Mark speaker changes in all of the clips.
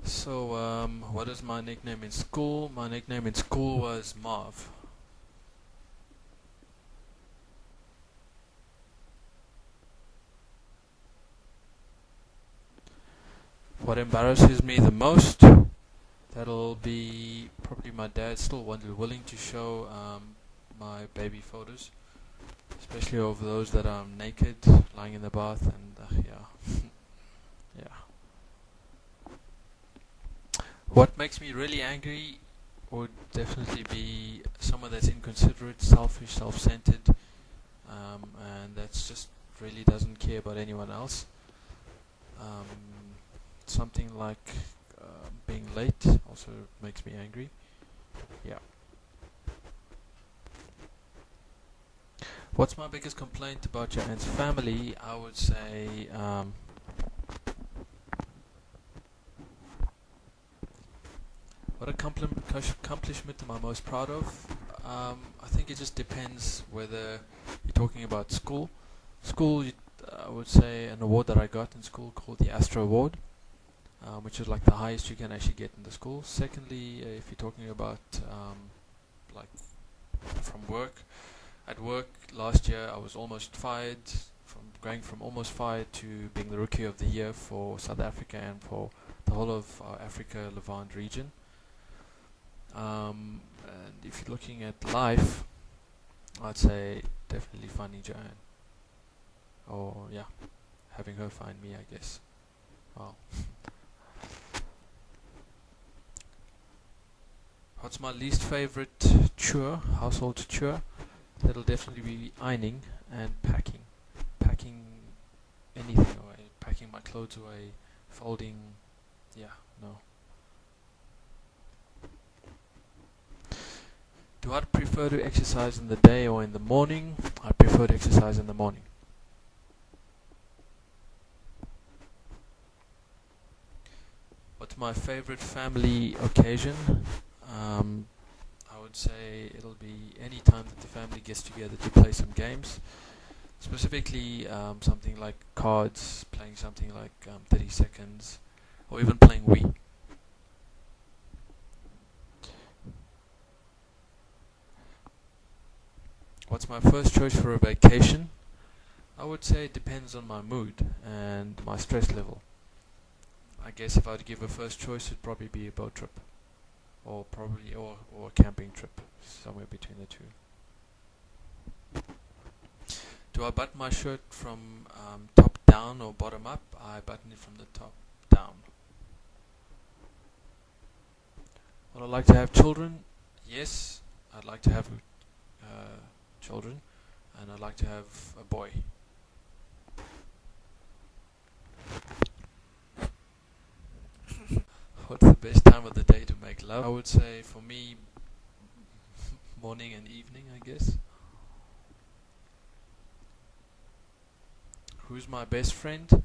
Speaker 1: So, what is my nickname in school? My nickname in school was Marv. What embarrasses me the most? That'll be probably my dad still willing to show my baby photos, especially of those that I'm naked, lying in the bath, and yeah, yeah. What makes me really angry would definitely be someone that's inconsiderate, selfish, self-centered, and that's just really doesn't care about anyone else. Um, Something like being late also makes me angry. Yeah. What's my biggest complaint about your aunt's family? I would say what accomplishment am I most proud of? I think it just depends whether you're talking about school. School, I would say an award that I got in school called the Astro Award, which is like the highest you can actually get in the school. Secondly, if you're talking about like from work, at work last year I was almost fired, from going from almost fired to being the Rookie of the Year for South Africa and for the whole of Africa Levant region. And if you're looking at life, I'd say definitely finding Joanne. Or yeah, having her find me, I guess. Well, what's my least favorite chore, household chore? That'll definitely be ironing and packing. Packing anything away, packing my clothes away, folding, yeah, no. Do I prefer to exercise in the day or in the morning? I prefer to exercise in the morning. What's my favorite family occasion? I would say it'll be any time that the family gets together to play some games. Specifically, something like cards, playing something like 30 seconds, or even playing Wii. What's my first choice for a vacation? I would say it depends on my mood and my stress level. I guess if I would give a first choice, it'd probably be a boat trip, or probably or a camping trip, somewhere between the two. Do I button my shirt from top down or bottom up? I button it from the top down. Would I like to have children? Yes, I'd like to have children, and I'd like to have a boy. What's the best time of the day to make love? I would say for me, morning and evening, I guess. Who's my best friend?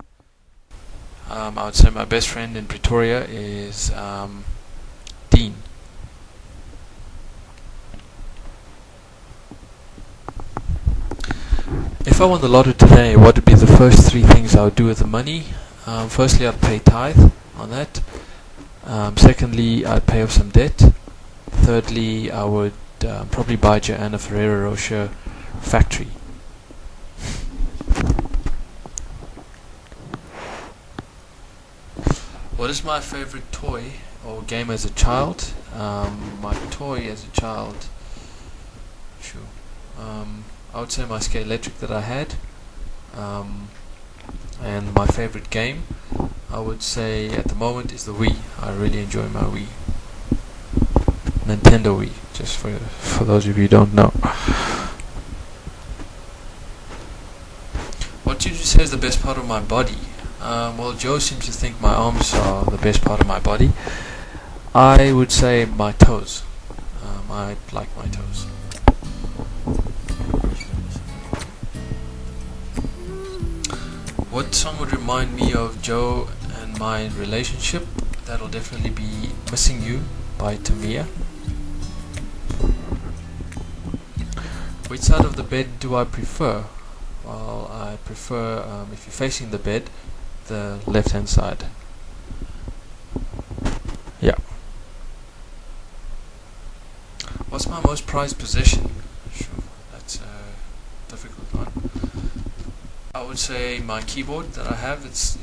Speaker 1: I would say my best friend in Pretoria is Dean. If I won the lotto today, what would be the first three things I would do with the money? Firstly, I'd pay tithe on that. Secondly, I'd pay off some debt. Thirdly, I would probably buy Joanna Ferreira Rocher factory. What is my favorite toy or game as a child? My toy as a child, sure. I would say my Skate Electric that I had. And my favorite game, I would say at the moment, is the Wii. I really enjoy my Wii. Nintendo Wii, just for those of you who don't know. What did you say is the best part of my body? Well, Joe seems to think my arms are the best part of my body. I would say my toes. I like my toes. What song would remind me of Joe and my relationship? That'll definitely be Missing You by Tamia. Which side of the bed do I prefer? Well, I prefer, if you're facing the bed, the left hand side. What's my most prized possession? Sure, that's a difficult one. I would say my keyboard that I have. It's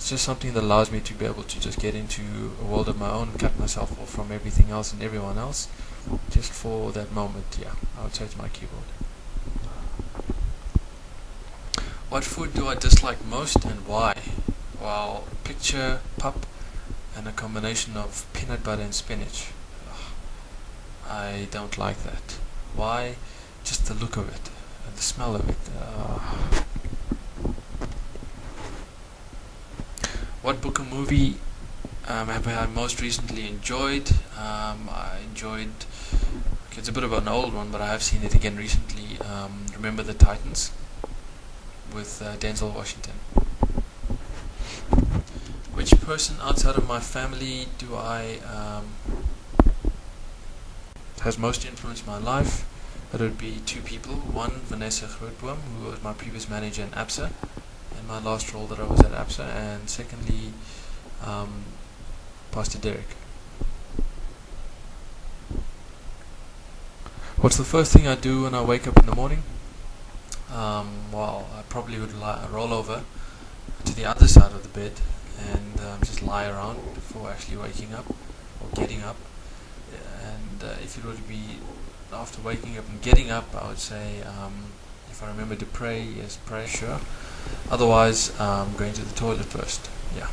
Speaker 1: just something that allows me to be able to just get into a world of my own, cut myself off from everything else and everyone else, just for that moment. Yeah, I would say it's my keyboard. What food do I dislike most and why? Well, picture pup and a combination of peanut butter and spinach. Ugh, I don't like that. Why? Just the look of it and the smell of it. What book or movie have I most recently enjoyed? I enjoyed. Okay, it's a bit of an old one, but I have seen it again recently. Remember the Titans with Denzel Washington. Which person outside of my family do I has most influenced my life? That would be two people. One, Vanessa Grootboom, who was my previous manager in ABSA, in my last role that I was at ABSA, and secondly, Pastor Derek. What's the first thing I do when I wake up in the morning? Well, I probably would roll over to the other side of the bed and just lie around before actually waking up or getting up. And if it were to be after waking up and getting up, I would say if I remember to pray, yes, pray, sure. Otherwise, going to the toilet first. Yeah.